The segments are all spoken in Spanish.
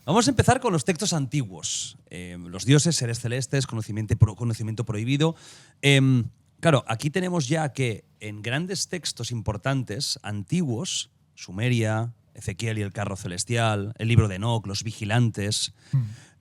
Vamos a empezar con los textos antiguos. Los dioses, seres celestes, conocimiento prohibido. Claro, aquí tenemos ya que en grandes textos importantes, antiguos, Sumeria, Ezequiel y el carro celestial, el libro de Enoc, los vigilantes,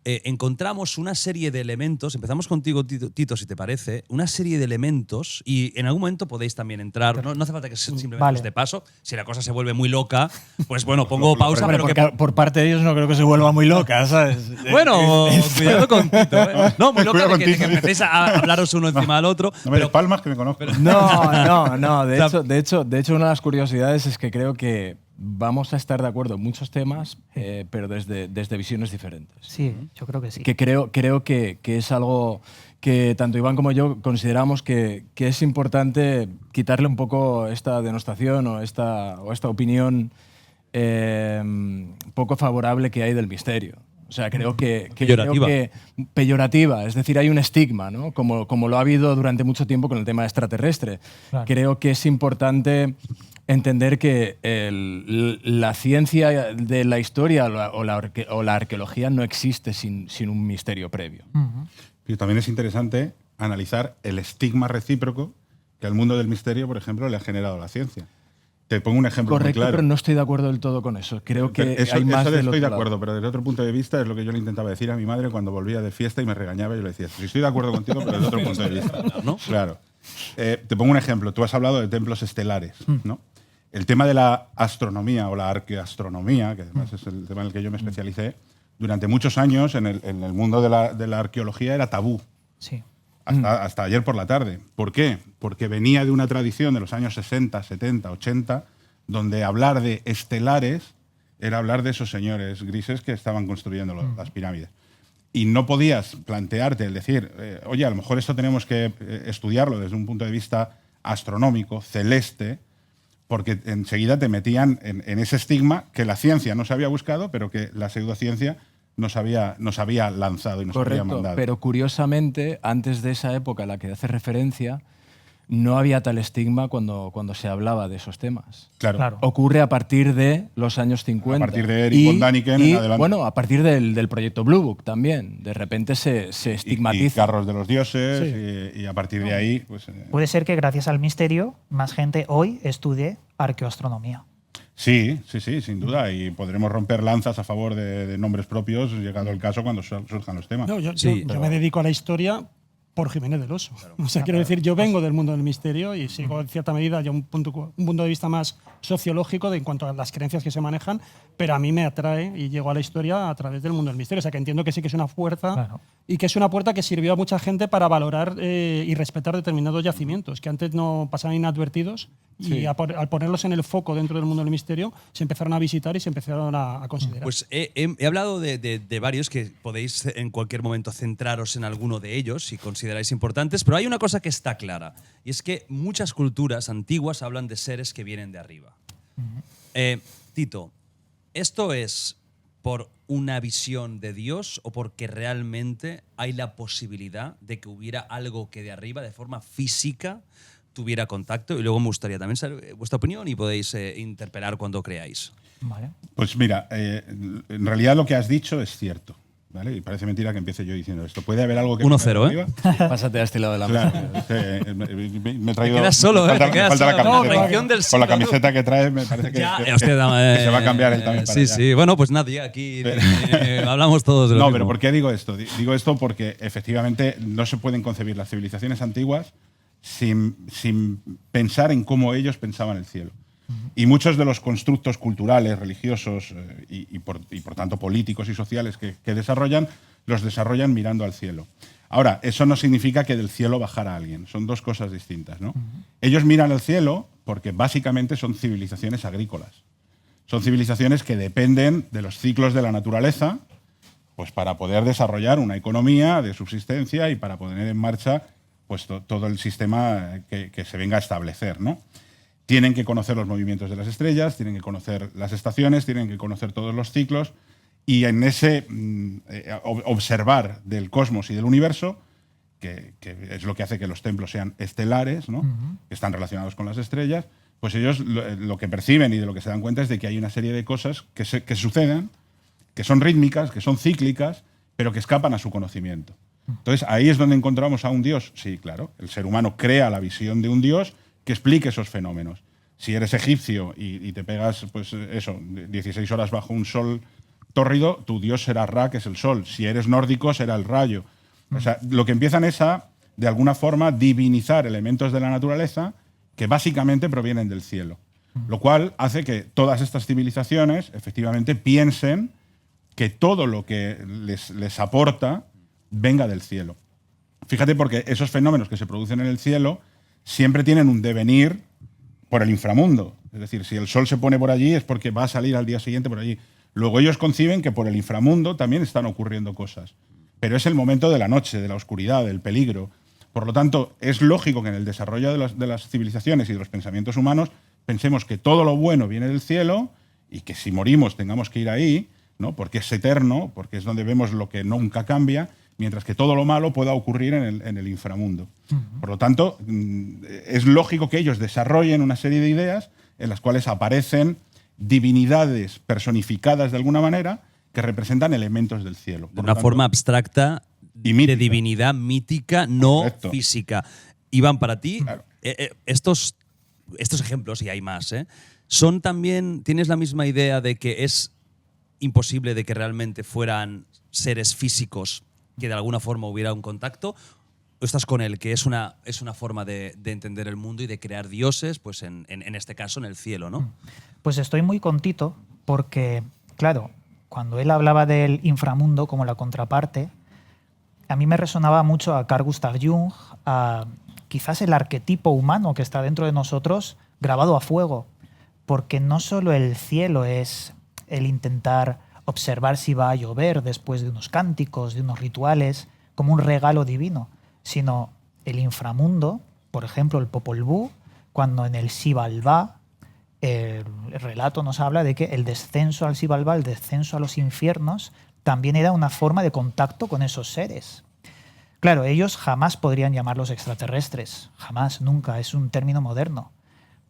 encontramos una serie de elementos. Empezamos contigo, Tito, si te parece. Una serie de elementos, y en algún momento podéis también entrar. No hace falta que simplemente de paso. Si la cosa se vuelve muy loca, pues bueno, pongo pausa. Pero por parte de ellos no creo que se vuelva muy loca, ¿sabes? Bueno, cuidado con Tito. No, muy loca de que empecéis a hablaros uno encima del otro. No me des palmas, que me conozco. No. De hecho, una de las curiosidades es que creo que vamos a estar de acuerdo en muchos temas, pero desde visiones diferentes. Sí, yo creo que sí. Que creo que es algo que tanto Iván como yo consideramos que es importante quitarle un poco esta denostación o esta opinión poco favorable que hay del misterio. O sea, creo que peyorativa, es decir, hay un estigma, ¿no? Como lo ha habido durante mucho tiempo con el tema extraterrestre. Claro. Creo que es importante entender que la ciencia de la historia o la arqueología no existe sin un misterio previo. Y también es interesante analizar el estigma recíproco que al mundo del misterio, por ejemplo, le ha generado la ciencia. Te pongo un ejemplo muy claro. Pero no estoy de acuerdo del todo con eso. Creo que eso, hay más del estoy otro de acuerdo, lado. pero desde otro punto de vista es lo que yo le intentaba decir a mi madre cuando volvía de fiesta y me regañaba y yo le decía, sí, estoy de acuerdo contigo, pero desde otro punto de vista. ¿No? Claro. Te pongo un ejemplo. Tú has hablado de templos estelares, ¿no? El tema de la astronomía o la arqueastronomía, que además es el tema en el que yo me especialicé, durante muchos años en el mundo de la arqueología era tabú. Sí. Hasta ayer por la tarde. ¿Por qué? Porque venía de una tradición de los años 60, 70, 80, donde hablar de estelares era hablar de esos señores grises que estaban construyendo las pirámides. Y no podías plantearte el decir, oye, a lo mejor esto tenemos que estudiarlo desde un punto de vista astronómico, celeste, porque enseguida te metían en ese estigma que la ciencia no se había buscado, pero que la pseudociencia nos había lanzado y nos había mandado. Pero curiosamente, antes de esa época a la que hace referencia, no había tal estigma cuando se hablaba de esos temas. Claro. Ocurre a partir de los años 50. A partir de Eric von Daniken en adelante. Bueno, a partir del proyecto Blue Book también. De repente se estigmatiza. Y Carros de los Dioses, sí. y a partir de ahí… Pues, puede ser que gracias al misterio más gente hoy estudie arqueoastronomía. Sí, sin duda. Y podremos romper lanzas a favor de nombres propios, llegado el caso, cuando surjan los temas. No, yo me dedico a la historia por Jiménez del Oso. O sea, quiero decir, yo vengo del mundo del misterio y sigo en cierta medida ya un punto de vista más sociológico en cuanto a las creencias que se manejan, pero a mí me atrae y llego a la historia a través del mundo del misterio. O sea, que entiendo que sí que es una fuerza y que es una puerta que sirvió a mucha gente para valorar y respetar determinados yacimientos que antes no pasaban inadvertidos y al ponerlos en el foco dentro del mundo del misterio se empezaron a visitar y se empezaron a considerar. Pues he hablado de varios que podéis en cualquier momento centraros en alguno de ellos si consideráis importantes, pero hay una cosa que está clara y es que muchas culturas antiguas hablan de seres que vienen de arriba. Tito, ¿esto es por una visión de Dios o porque realmente hay la posibilidad de que hubiera algo que de arriba, de forma física, tuviera contacto? Y luego me gustaría también saber vuestra opinión y podéis interpelar cuando creáis. Vale. Pues mira, en realidad lo que has dicho es cierto. ¿Vale? Y parece mentira que empiece yo diciendo esto. ¿Puede haber algo que… 1-0, ¿eh? Pásate a este lado de la mesa. Claro, me he traído… Te quedas solo, me falta la camiseta. Con la camiseta que traes me parece que se va a cambiar el también para allá. Sí. Bueno, pues nadie, aquí hablamos todos de lo mismo. Pero ¿por qué digo esto? Digo esto porque efectivamente no se pueden concebir las civilizaciones antiguas sin pensar en cómo ellos pensaban el cielo. Y muchos de los constructos culturales, religiosos y por tanto políticos y sociales que desarrollan, los desarrollan mirando al cielo. Ahora, eso no significa que del cielo bajara alguien. Son dos cosas distintas, ¿no? Ellos miran al cielo porque básicamente son civilizaciones agrícolas. Son civilizaciones que dependen de los ciclos de la naturaleza pues para poder desarrollar una economía de subsistencia y para poner en marcha pues todo el sistema que se venga a establecer, ¿no? Tienen que conocer los movimientos de las estrellas, tienen que conocer las estaciones, tienen que conocer todos los ciclos y en ese observar del cosmos y del universo, que es lo que hace que los templos sean estelares, ¿no? Que están relacionados con las estrellas, pues ellos lo que perciben y de lo que se dan cuenta es de que hay una serie de cosas que suceden, que son rítmicas, que son cíclicas, pero que escapan a su conocimiento. Entonces, ahí es donde encontramos a un Dios. Sí, claro, el ser humano crea la visión de un Dios que explique esos fenómenos. Si eres egipcio y te pegas, pues eso, 16 horas bajo un sol tórrido, tu Dios será Ra, que es el sol. Si eres nórdico, será el rayo. O sea, lo que empiezan es a, de alguna forma, divinizar elementos de la naturaleza que básicamente provienen del cielo. Lo cual hace que todas estas civilizaciones efectivamente piensen que todo lo que les aporta venga del cielo. Fíjate, porque esos fenómenos que se producen en el cielo siempre tienen un devenir por el inframundo. Es decir, si el sol se pone por allí es porque va a salir al día siguiente por allí. Luego ellos conciben que por el inframundo también están ocurriendo cosas. Pero es el momento de la noche, de la oscuridad, del peligro. Por lo tanto, es lógico que en el desarrollo de las civilizaciones y de los pensamientos humanos pensemos que todo lo bueno viene del cielo y que si morimos tengamos que ir ahí, ¿no? Porque es eterno, porque es donde vemos lo que nunca cambia, mientras que todo lo malo pueda ocurrir en el inframundo. Por lo tanto, es lógico que ellos desarrollen una serie de ideas en las cuales aparecen divinidades personificadas de alguna manera que representan elementos del cielo. De una forma abstracta y mítica. De divinidad mítica, no Correcto. física. Iván, para ti, Claro. estos ejemplos, y hay más, son también, ¿tienes la misma idea de que es imposible de que realmente fueran seres físicos, que de alguna forma hubiera un contacto? ¿O estás con él, que es una forma de entender el mundo y de crear dioses, pues en este caso en el cielo, ¿no? Pues estoy muy contento porque, claro, cuando él hablaba del inframundo como la contraparte, a mí me resonaba mucho a Carl Gustav Jung, a quizás el arquetipo humano que está dentro de nosotros grabado a fuego, porque no solo el cielo es el intentar observar si va a llover después de unos cánticos, de unos rituales, como un regalo divino, sino el inframundo, por ejemplo, el Popol Vuh, cuando en el Xibalbá el relato nos habla de que el descenso al Xibalbá, el descenso a los infiernos, también era una forma de contacto con esos seres. Claro, ellos jamás podrían llamarlos extraterrestres, jamás, nunca, es un término moderno,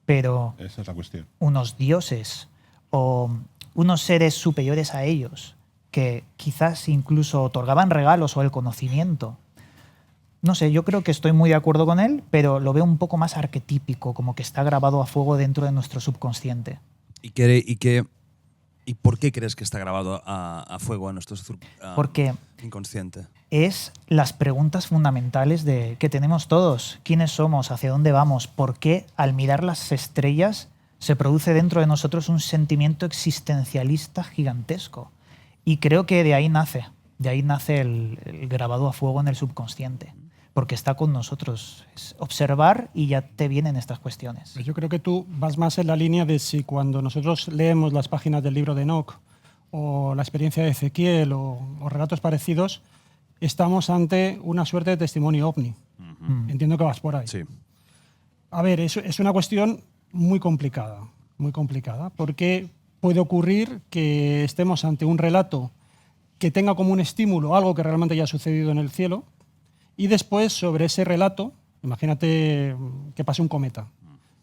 pero Esa es la cuestión. unos dioses o unos seres superiores a ellos, que quizás incluso otorgaban regalos o el conocimiento. No sé, yo creo que estoy muy de acuerdo con él, pero lo veo un poco más arquetípico, como que está grabado a fuego dentro de nuestro subconsciente. ¿Y por qué crees que está grabado a fuego a nuestro Porque inconsciente? es las preguntas fundamentales que tenemos todos. ¿Quiénes somos? ¿Hacia dónde vamos? ¿Por qué al mirar las estrellas se produce dentro de nosotros un sentimiento existencialista gigantesco? Y creo que de ahí nace el grabado a fuego en el subconsciente, porque está con nosotros. Es observar y ya te vienen estas cuestiones. Yo creo que tú vas más en la línea de si cuando nosotros leemos las páginas del libro de Enoch o la experiencia de Ezequiel o relatos parecidos, estamos ante una suerte de testimonio ovni. Entiendo que vas por ahí. Sí. A ver, es una cuestión muy complicada, porque puede ocurrir que estemos ante un relato que tenga como un estímulo algo que realmente haya sucedido en el cielo, y después sobre ese relato, imagínate que pase un cometa,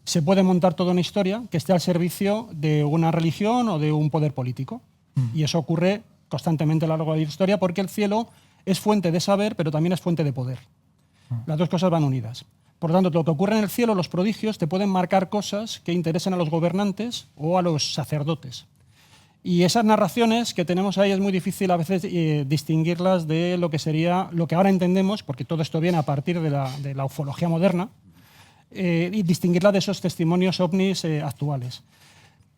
se puede montar toda una historia que esté al servicio de una religión o de un poder político. Y eso ocurre constantemente a lo largo de la historia porque el cielo es fuente de saber, pero también es fuente de poder. Las dos cosas van unidas. Por lo tanto, lo que ocurre en el cielo, los prodigios, te pueden marcar cosas que interesen a los gobernantes o a los sacerdotes. Y esas narraciones que tenemos ahí es muy difícil a veces distinguirlas de lo que sería lo que ahora entendemos, porque todo esto viene a partir de la ufología moderna, y distinguirla de esos testimonios ovnis actuales.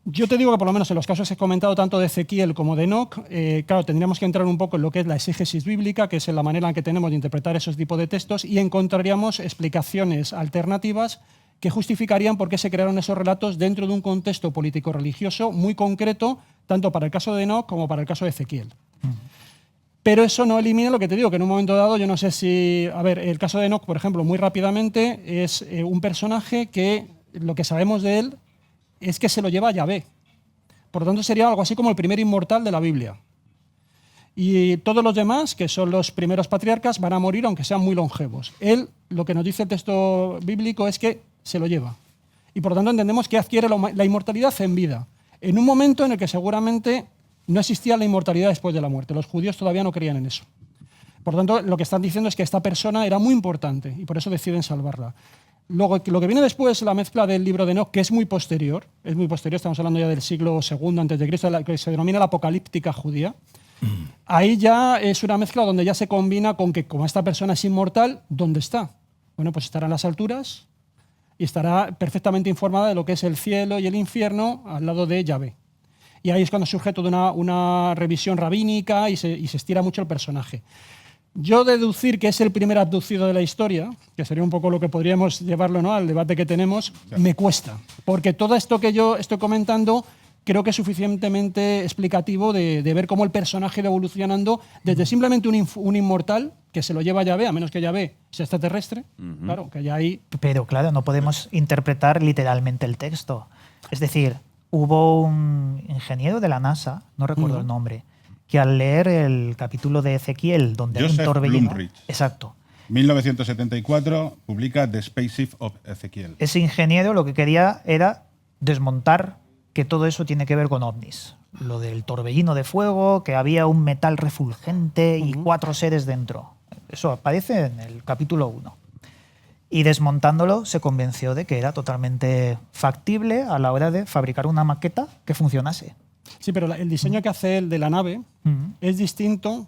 Yo te digo que por lo menos en los casos que he comentado tanto de Ezequiel como de Enoch, claro, tendríamos que entrar un poco en lo que es la exégesis bíblica, que es la manera en que tenemos de interpretar esos tipos de textos, y encontraríamos explicaciones alternativas que justificarían por qué se crearon esos relatos dentro de un contexto político-religioso muy concreto, tanto para el caso de Enoch como para el caso de Ezequiel. Pero eso no elimina lo que te digo, que en un momento dado, yo no sé si... A ver, el caso de Enoch, por ejemplo, muy rápidamente, es un personaje que lo que sabemos de él es que se lo lleva a Yahvé. Por lo tanto, sería algo así como el primer inmortal de la Biblia. Y todos los demás, que son los primeros patriarcas, van a morir aunque sean muy longevos. Él, lo que nos dice el texto bíblico es que se lo lleva. y por lo tanto entendemos que adquiere la inmortalidad en vida, en un momento en el que seguramente no existía la inmortalidad después de la muerte. Los judíos todavía no creían en eso. Por lo tanto, lo que están diciendo es que esta persona era muy importante y por eso deciden salvarla. Luego, lo que viene después, la mezcla del libro de Enoc, que es muy posterior, estamos hablando ya del siglo II a.C., que se denomina la apocalíptica judía. Ahí ya es una mezcla donde ya se combina con que, como esta persona es inmortal, ¿dónde está? Bueno, pues estará en las alturas y estará perfectamente informada de lo que es el cielo y el infierno al lado de Yahvé. Y ahí es cuando surge toda una revisión rabínica y se estira mucho el personaje. Yo deducir que es el primer abducido de la historia, que sería un poco lo que podríamos llevarlo, ¿no?, al debate que tenemos, me cuesta. Porque todo esto que yo estoy comentando creo que es suficientemente explicativo de ver cómo el personaje va evolucionando desde simplemente un inmortal que se lo lleva a Yahvé, a menos que Yahvé sea extraterrestre. Claro, que ya ahí... Pero claro, no podemos interpretar literalmente el texto. Es decir, hubo un ingeniero de la NASA, no recuerdo el nombre, que al leer el capítulo de Ezequiel, donde hay un torbellino... Blumrich. Exacto. 1974 publica The Spaceship of Ezequiel. Ese ingeniero lo que quería era desmontar que todo eso tiene que ver con ovnis. Lo del torbellino de fuego, que había un metal refulgente y 4 seres dentro. Eso aparece en el capítulo 1. Y desmontándolo se convenció de que era totalmente factible a la hora de fabricar una maqueta que funcionase. Sí, pero el diseño que hace él de la nave es distinto,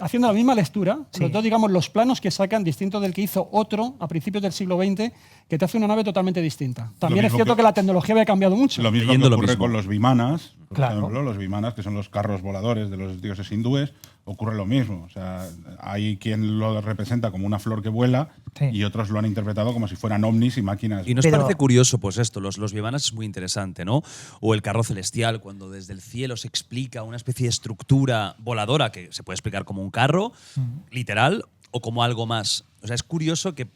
haciendo la misma lectura, sobre todo, digamos, los planos que sacan, distinto del que hizo otro a principios del siglo XX, que te hace una nave totalmente distinta. También es cierto que la tecnología había cambiado mucho. Lo mismo que ocurre con los vimanas, por ejemplo, los vimanas, que son los carros voladores de los dioses hindúes, ocurre lo mismo. O sea, hay quien lo representa como una flor que vuela y otros lo han interpretado como si fueran ovnis y máquinas. Y nos parece curioso, pues esto, los vimanas es muy interesante, ¿no? O el carro celestial, cuando desde el cielo se explica una especie de estructura voladora que se puede explicar como un carro, literal, o como algo más. O sea, es curioso que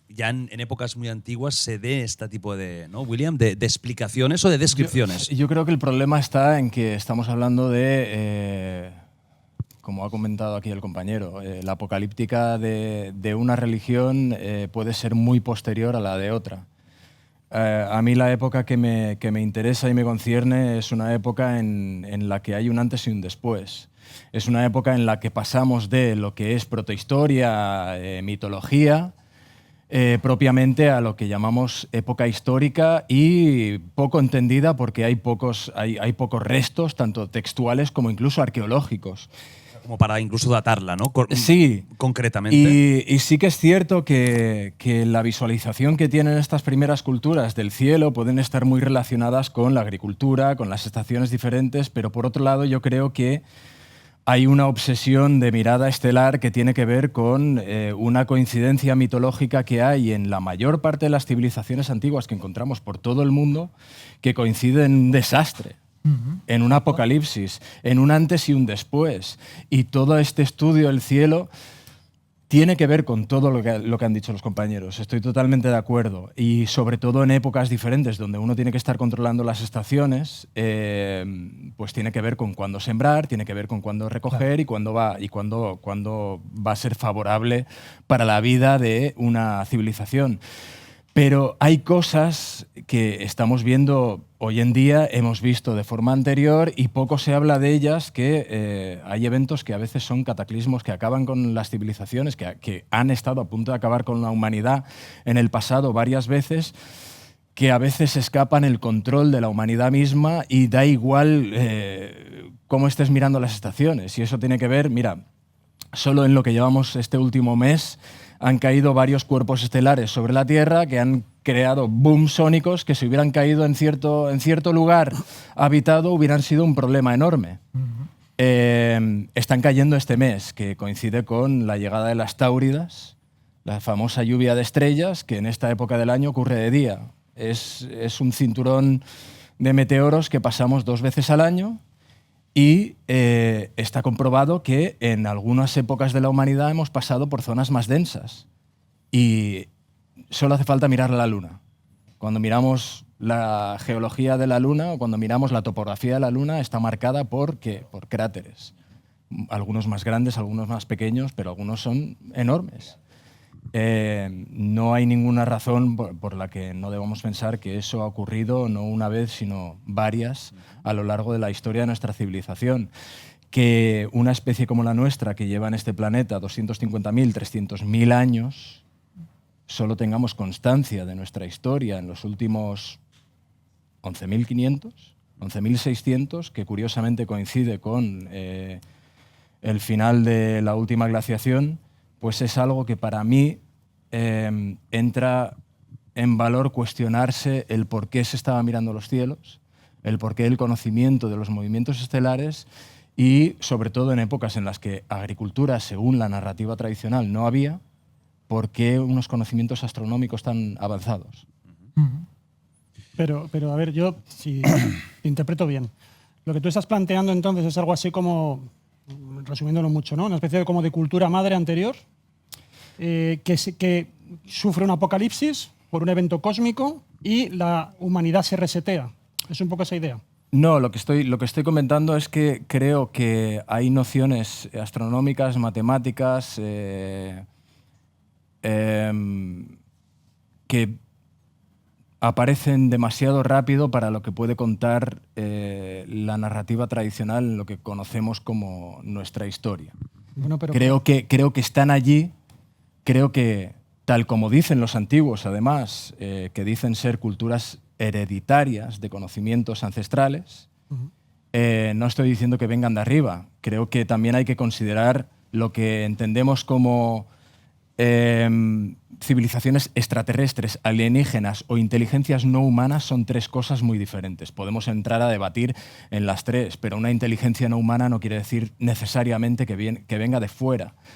ya en épocas muy antiguas se dé este tipo de, ¿no, William? De explicaciones o de descripciones. Yo creo que el problema está en que estamos hablando de, como ha comentado aquí el compañero, la apocalíptica de una religión puede ser muy posterior a la de otra. A mí la época que me interesa y me concierne es una época en la que hay un antes y un después. Es una época en la que pasamos de lo que es protohistoria, mitología, propiamente a lo que llamamos época histórica y poco entendida porque hay pocos restos, tanto textuales como incluso arqueológicos. Como para incluso datarla, ¿no? Sí. Concretamente. Y sí que es cierto que la visualización que tienen estas primeras culturas del cielo pueden estar muy relacionadas con la agricultura, con las estaciones diferentes, pero por otro lado yo creo que hay una obsesión de mirada estelar que tiene que ver con una coincidencia mitológica que hay en la mayor parte de las civilizaciones antiguas que encontramos por todo el mundo, que coincide en un desastre, en un apocalipsis, en un antes y un después. Y todo este estudio del cielo tiene que ver con todo lo que han dicho los compañeros. Estoy totalmente de acuerdo. Y sobre todo en épocas diferentes, donde uno tiene que estar controlando las estaciones, pues tiene que ver con cuándo sembrar, tiene que ver con cuándo recoger y cuándo va a ser favorable para la vida de una civilización. Pero hay cosas que estamos viendo hoy en día, hemos visto de forma anterior y poco se habla de ellas, que hay eventos que a veces son cataclismos que acaban con las civilizaciones, que han estado a punto de acabar con la humanidad en el pasado varias veces, que a veces escapan el control de la humanidad misma y da igual cómo estés mirando las estaciones. Y eso tiene que ver, mira, solo en lo que llevamos este último mes han caído varios cuerpos estelares sobre la Tierra que han creado booms sónicos que si hubieran caído en cierto lugar habitado hubieran sido un problema enorme. Están cayendo este mes, que coincide con la llegada de las Táuridas, la famosa lluvia de estrellas, que en esta época del año ocurre de día. Es un cinturón de meteoros que pasamos 2 veces al año. Y está comprobado que en algunas épocas de la humanidad hemos pasado por zonas más densas. Y solo hace falta mirar la Luna. Cuando miramos la geología de la Luna o cuando miramos la topografía de la Luna, está marcada por cráteres. Algunos más grandes, algunos más pequeños, pero algunos son enormes. no hay ninguna razón por la que no debamos pensar que eso ha ocurrido no una vez, sino varias a lo largo de la historia de nuestra civilización. Que una especie como la nuestra, que lleva en este planeta 250.000, 300.000 años, solo tengamos constancia de nuestra historia en los últimos 11.500, 11.600, que curiosamente coincide con el final de la última glaciación, pues es algo que para mí entra en valor cuestionarse el por qué se estaba mirando los cielos, el por qué el conocimiento de los movimientos estelares y, sobre todo, en épocas en las que agricultura, según la narrativa tradicional, no había, por qué unos conocimientos astronómicos tan avanzados. Pero a ver, yo, si te interpreto bien, lo que tú estás planteando entonces es algo así como, resumiéndolo mucho, ¿no? Una especie de, como de cultura madre anterior, que sufre un apocalipsis por un evento cósmico y la humanidad se resetea. Es un poco esa idea. No, lo que estoy comentando es que creo que hay nociones astronómicas, matemáticas, que aparecen demasiado rápido para lo que puede contar la narrativa tradicional en lo que conocemos como nuestra historia. Bueno, pero creo que están allí, creo que, tal como dicen los antiguos, además, que dicen ser culturas hereditarias de conocimientos ancestrales, no estoy diciendo que vengan de arriba. Creo que también hay que considerar lo que entendemos como civilizaciones extraterrestres, alienígenas o inteligencias no humanas. Son tres cosas muy diferentes. Podemos entrar a debatir en las tres, pero una inteligencia no humana no quiere decir necesariamente que venga de fuera.